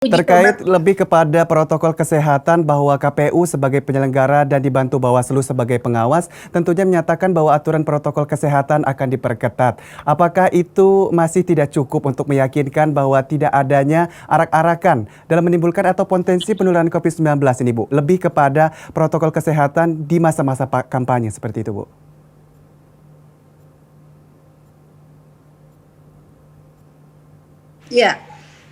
Uji Terkait coba. lebih kepada protokol kesehatan bahwa KPU sebagai penyelenggara dan dibantu Bawaslu sebagai pengawas tentunya menyatakan bahwa aturan protokol kesehatan akan diperketat. Apakah itu masih tidak cukup untuk meyakinkan bahwa tidak adanya arak-arakan dalam menimbulkan atau potensi penularan COVID-19 ini, Bu? Lebih kepada protokol kesehatan di masa-masa kampanye seperti itu, Bu. Ya,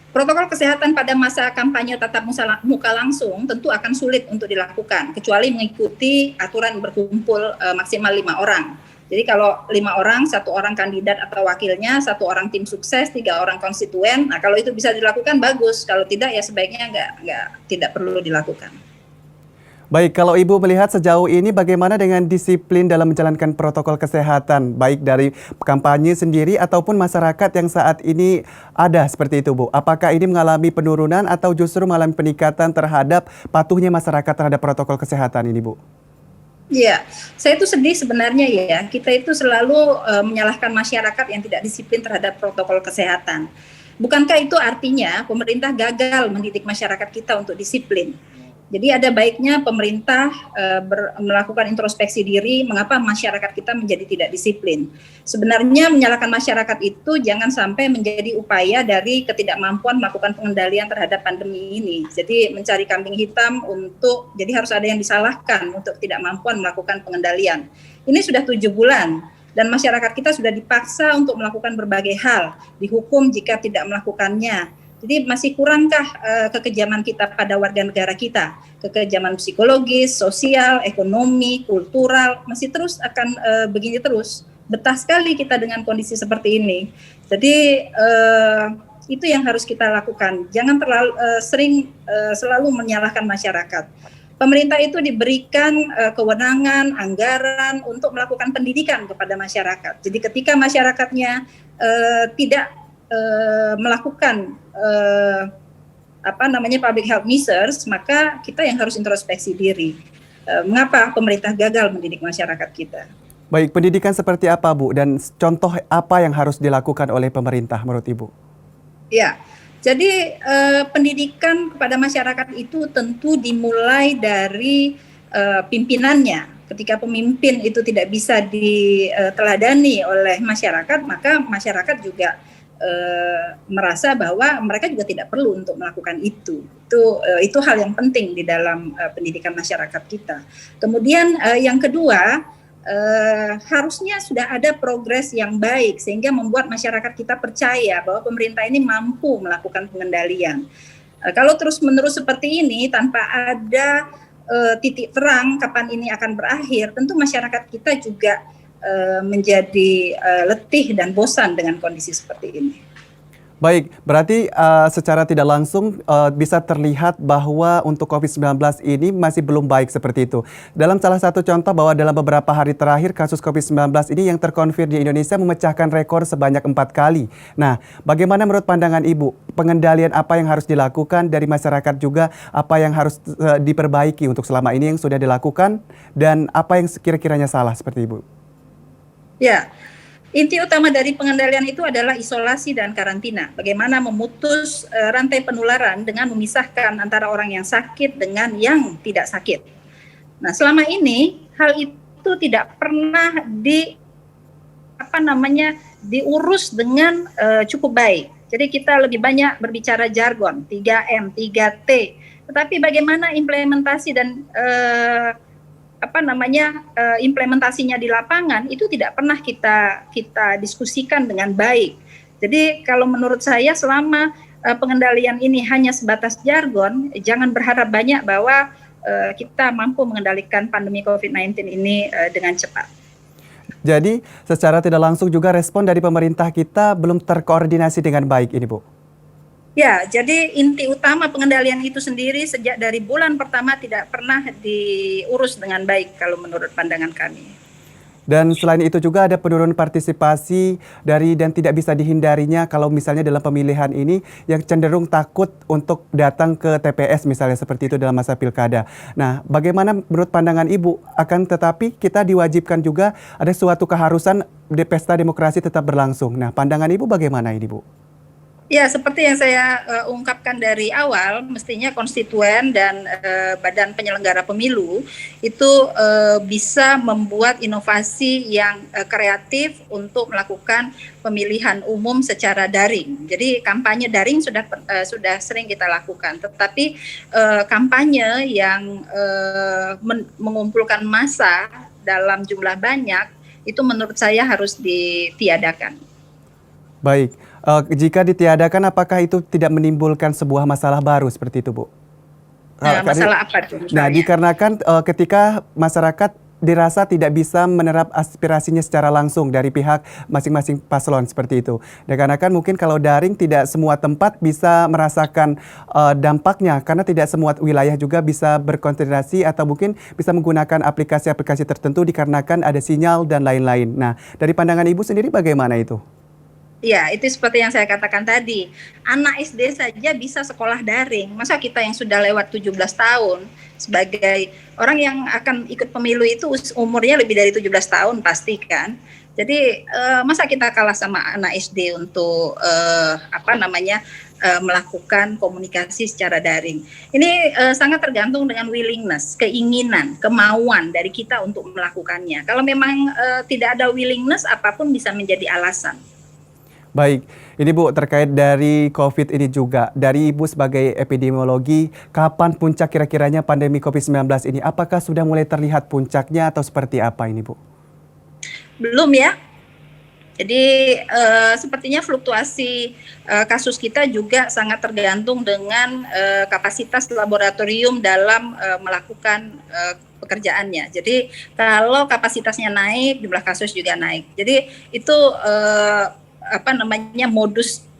protokol kesehatan pada masa kampanye tatap muka langsung tentu akan sulit untuk dilakukan, kecuali mengikuti aturan berkumpul maksimal 5 orang. Jadi kalau 5 orang, 1 orang kandidat atau wakilnya, 1 orang tim sukses, 3 orang konstituen. Nah kalau itu bisa dilakukan bagus, kalau tidak ya sebaiknya tidak perlu dilakukan. Baik, kalau Ibu melihat sejauh ini bagaimana dengan disiplin dalam menjalankan protokol kesehatan, baik dari kampanye sendiri ataupun masyarakat yang saat ini ada seperti itu, Bu? Apakah ini mengalami penurunan atau justru mengalami peningkatan terhadap patuhnya masyarakat terhadap protokol kesehatan ini, Bu? Iya, saya itu sedih sebenarnya ya. Kita itu selalu menyalahkan masyarakat yang tidak disiplin terhadap protokol kesehatan. Bukankah itu artinya pemerintah gagal mendidik masyarakat kita untuk disiplin? Jadi ada baiknya pemerintah melakukan introspeksi diri mengapa masyarakat kita menjadi tidak disiplin. Sebenarnya menyalahkan masyarakat itu jangan sampai menjadi upaya dari ketidakmampuan melakukan pengendalian terhadap pandemi ini. Jadi mencari kambing hitam jadi harus ada yang disalahkan untuk ketidakmampuan melakukan pengendalian. Ini sudah 7 bulan dan masyarakat kita sudah dipaksa untuk melakukan berbagai hal, dihukum jika tidak melakukannya. Jadi masih kurangkah kekejaman kita pada warga negara kita? Kekejaman psikologis, sosial, ekonomi, kultural, masih terus akan begini terus. Betah sekali kita dengan kondisi seperti ini. Jadi itu yang harus kita lakukan. Jangan terlalu selalu menyalahkan masyarakat. Pemerintah itu diberikan kewenangan, anggaran untuk melakukan pendidikan kepada masyarakat. Jadi ketika masyarakatnya tidak melakukan public health measures, maka kita yang harus introspeksi diri. Mengapa pemerintah gagal mendidik masyarakat kita? Baik, pendidikan seperti apa, Bu? Dan contoh apa yang harus dilakukan oleh pemerintah menurut Ibu? Ya, jadi pendidikan kepada masyarakat itu tentu dimulai dari pimpinannya. Ketika pemimpin itu tidak bisa diteladani oleh masyarakat, maka masyarakat juga merasa bahwa mereka juga tidak perlu untuk melakukan itu. Itu hal yang penting di dalam pendidikan masyarakat kita. Kemudian yang kedua, harusnya sudah ada progres yang baik sehingga membuat masyarakat kita percaya bahwa pemerintah ini mampu melakukan pengendalian. Kalau terus-menerus seperti ini tanpa ada titik terang kapan ini akan berakhir, tentu masyarakat kita juga menjadi letih dan bosan dengan kondisi seperti ini. Baik, berarti secara tidak langsung bisa terlihat bahwa untuk COVID-19 ini masih belum baik seperti itu. Dalam salah satu contoh bahwa dalam beberapa hari terakhir kasus COVID-19 ini yang terkonfir di Indonesia memecahkan rekor sebanyak 4 kali. Nah, bagaimana menurut pandangan Ibu, pengendalian apa yang harus dilakukan dari masyarakat juga, apa yang harus diperbaiki untuk selama ini yang sudah dilakukan, dan apa yang kira-kiranya salah seperti Ibu? Ya, inti utama dari pengendalian itu adalah isolasi dan karantina. Bagaimana memutus rantai penularan dengan memisahkan antara orang yang sakit dengan yang tidak sakit. Nah, selama ini hal itu tidak pernah diurus dengan cukup baik. Jadi kita lebih banyak berbicara jargon 3M, 3T. Tetapi bagaimana implementasi dan implementasinya di lapangan itu tidak pernah kita diskusikan dengan baik. Jadi kalau menurut saya selama pengendalian ini hanya sebatas jargon, jangan berharap banyak bahwa kita mampu mengendalikan pandemi COVID-19 ini dengan cepat. Jadi secara tidak langsung juga respon dari pemerintah kita belum terkoordinasi dengan baik ini, Bu? Ya, jadi inti utama pengendalian itu sendiri sejak dari bulan pertama tidak pernah diurus dengan baik kalau menurut pandangan kami. Dan selain itu juga ada penurunan partisipasi dan tidak bisa dihindarinya kalau misalnya dalam pemilihan ini yang cenderung takut untuk datang ke TPS misalnya seperti itu dalam masa pilkada. Nah, bagaimana menurut pandangan Ibu? Akan tetapi kita diwajibkan juga ada suatu keharusan pesta demokrasi tetap berlangsung. Nah, pandangan Ibu bagaimana ini, Bu? Ya, seperti yang saya ungkapkan dari awal, mestinya konstituen dan badan penyelenggara pemilu itu bisa membuat inovasi yang kreatif untuk melakukan pemilihan umum secara daring. Jadi kampanye daring sudah sering kita lakukan, tetapi kampanye yang mengumpulkan massa dalam jumlah banyak itu menurut saya harus ditiadakan. Baik, jika ditiadakan apakah itu tidak menimbulkan sebuah masalah baru seperti itu, Bu? Nah, Karena masalah apa tuh nah, misalnya? dikarenakan ketika masyarakat dirasa tidak bisa menerap aspirasinya secara langsung dari pihak masing-masing paslon seperti itu. Dikarenakan mungkin kalau daring tidak semua tempat bisa merasakan dampaknya karena tidak semua wilayah juga bisa berkonsentrasi atau mungkin bisa menggunakan aplikasi-aplikasi tertentu dikarenakan ada sinyal dan lain-lain. Nah, dari pandangan Ibu sendiri bagaimana itu? Ya, itu seperti yang saya katakan tadi. Anak SD saja bisa sekolah daring. Masa kita yang sudah lewat 17 tahun sebagai orang yang akan ikut pemilu itu umurnya lebih dari 17 tahun pasti kan. Jadi masa kita kalah sama anak SD untuk melakukan komunikasi secara daring. Ini sangat tergantung dengan willingness, keinginan, kemauan dari kita untuk melakukannya. Kalau memang tidak ada willingness, apapun bisa menjadi alasan. Baik, ini Bu terkait dari COVID ini juga. Dari Ibu sebagai epidemiologi, kapan puncak kira-kiranya pandemi COVID-19 ini? Apakah sudah mulai terlihat puncaknya atau seperti apa ini Bu? Belum ya. Jadi sepertinya fluktuasi kasus kita juga sangat tergantung dengan kapasitas laboratorium dalam melakukan pekerjaannya. Jadi kalau kapasitasnya naik, jumlah kasus juga naik. Jadi itu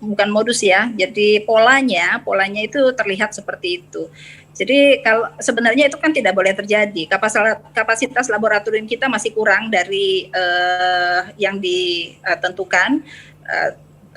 bukan modus ya. Jadi polanya itu terlihat seperti itu. Jadi kalau sebenarnya itu kan tidak boleh terjadi. Kapasitas laboratorium kita masih kurang dari yang ditentukan.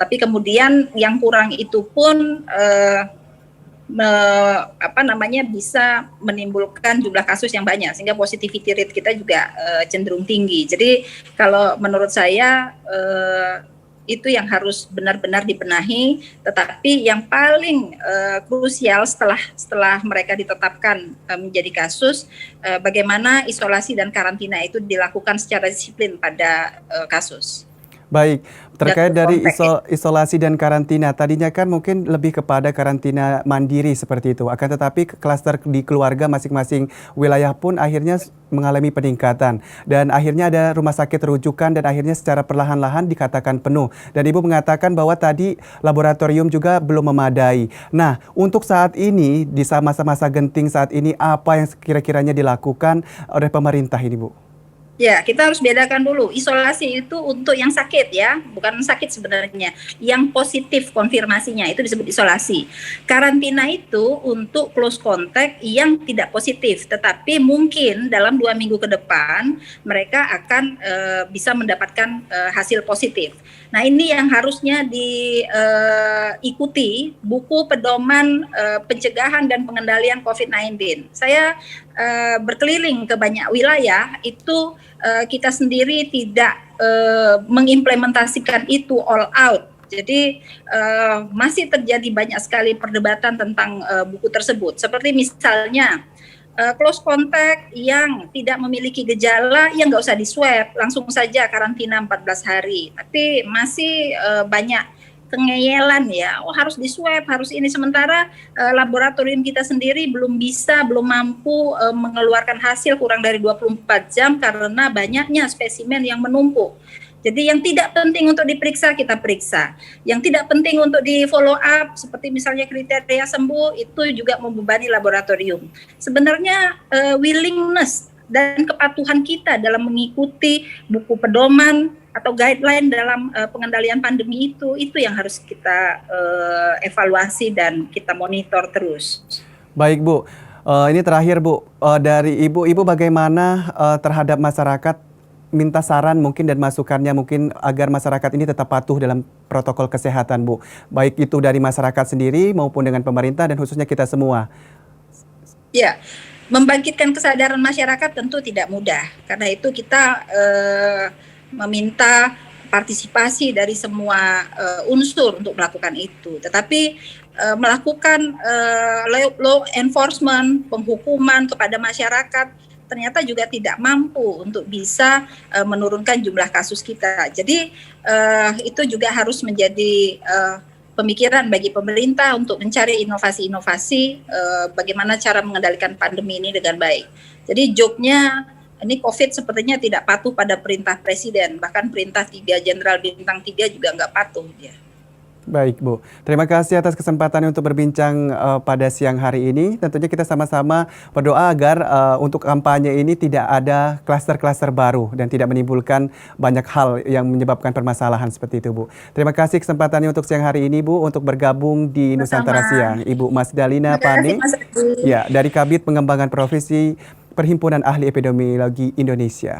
Tapi kemudian yang kurang itu pun bisa menimbulkan jumlah kasus yang banyak sehingga positivity rate kita juga cenderung tinggi. Jadi kalau menurut saya itu yang harus benar-benar dibenahi, tetapi yang paling krusial setelah mereka ditetapkan menjadi kasus, bagaimana isolasi dan karantina itu dilakukan secara disiplin pada kasus. Baik, terkait Dan dari kontak ya. isolasi dan karantina, tadinya kan mungkin lebih kepada karantina mandiri seperti itu. Akan tetapi klaster di keluarga masing-masing wilayah pun akhirnya mengalami peningkatan. Dan akhirnya ada rumah sakit rujukan dan akhirnya secara perlahan-lahan dikatakan penuh. Dan Ibu mengatakan bahwa tadi laboratorium juga belum memadai. Nah, untuk saat ini, di masa-masa genting saat ini, apa yang kira-kiranya dilakukan oleh pemerintah ini, Bu? Ya, kita harus bedakan dulu. Isolasi itu untuk yang sakit ya, bukan sakit sebenarnya. Yang positif konfirmasinya itu disebut isolasi. Karantina itu untuk close contact yang tidak positif, tetapi mungkin dalam 2 minggu ke depan mereka akan bisa mendapatkan hasil positif. Nah, ini yang harusnya diikuti buku pedoman pencegahan dan pengendalian COVID-19. Saya berkeliling ke banyak wilayah itu kita sendiri tidak mengimplementasikan itu all out. Jadi masih terjadi banyak sekali perdebatan tentang buku tersebut. Seperti misalnya close contact yang tidak memiliki gejala, yang nggak usah di-swab, langsung saja karantina 14 hari. Tapi masih banyak kengeyelan ya, harus di-swab, harus ini. Sementara laboratorium kita sendiri belum mampu mengeluarkan hasil kurang dari 24 jam karena banyaknya spesimen yang menumpuk. Jadi yang tidak penting untuk diperiksa, kita periksa. Yang tidak penting untuk di follow up, seperti misalnya kriteria sembuh, itu juga membebani laboratorium. Sebenarnya willingness dan kepatuhan kita dalam mengikuti buku pedoman atau guideline dalam pengendalian pandemi itu yang harus kita evaluasi dan kita monitor terus. Baik Bu, ini terakhir Bu, dari Ibu bagaimana terhadap masyarakat, minta saran mungkin dan masukannya mungkin agar masyarakat ini tetap patuh dalam protokol kesehatan Bu. Baik itu dari masyarakat sendiri maupun dengan pemerintah dan khususnya kita semua. Ya, membangkitkan kesadaran masyarakat tentu tidak mudah. Karena itu kita meminta partisipasi dari semua unsur untuk melakukan itu. Tetapi melakukan law enforcement, penghukuman kepada masyarakat ternyata juga tidak mampu untuk bisa menurunkan jumlah kasus kita. Jadi itu juga harus menjadi pemikiran bagi pemerintah untuk mencari inovasi-inovasi bagaimana cara mengendalikan pandemi ini dengan baik. Jadi joke-nya ini COVID sepertinya tidak patuh pada perintah presiden, bahkan perintah 3 jenderal bintang 3 juga nggak patuh dia. Baik Bu, terima kasih atas kesempatannya untuk berbincang pada siang hari ini. Tentunya kita sama-sama berdoa agar untuk kampanye ini tidak ada klaster-klaster baru dan tidak menimbulkan banyak hal yang menyebabkan permasalahan seperti itu Bu. Terima kasih kesempatannya untuk siang hari ini Bu untuk bergabung di Nusantara Siang. Ibu Mas Dalina Pane, ya dari Kabid Pengembangan Profesi Perhimpunan Ahli Epidemiologi Indonesia.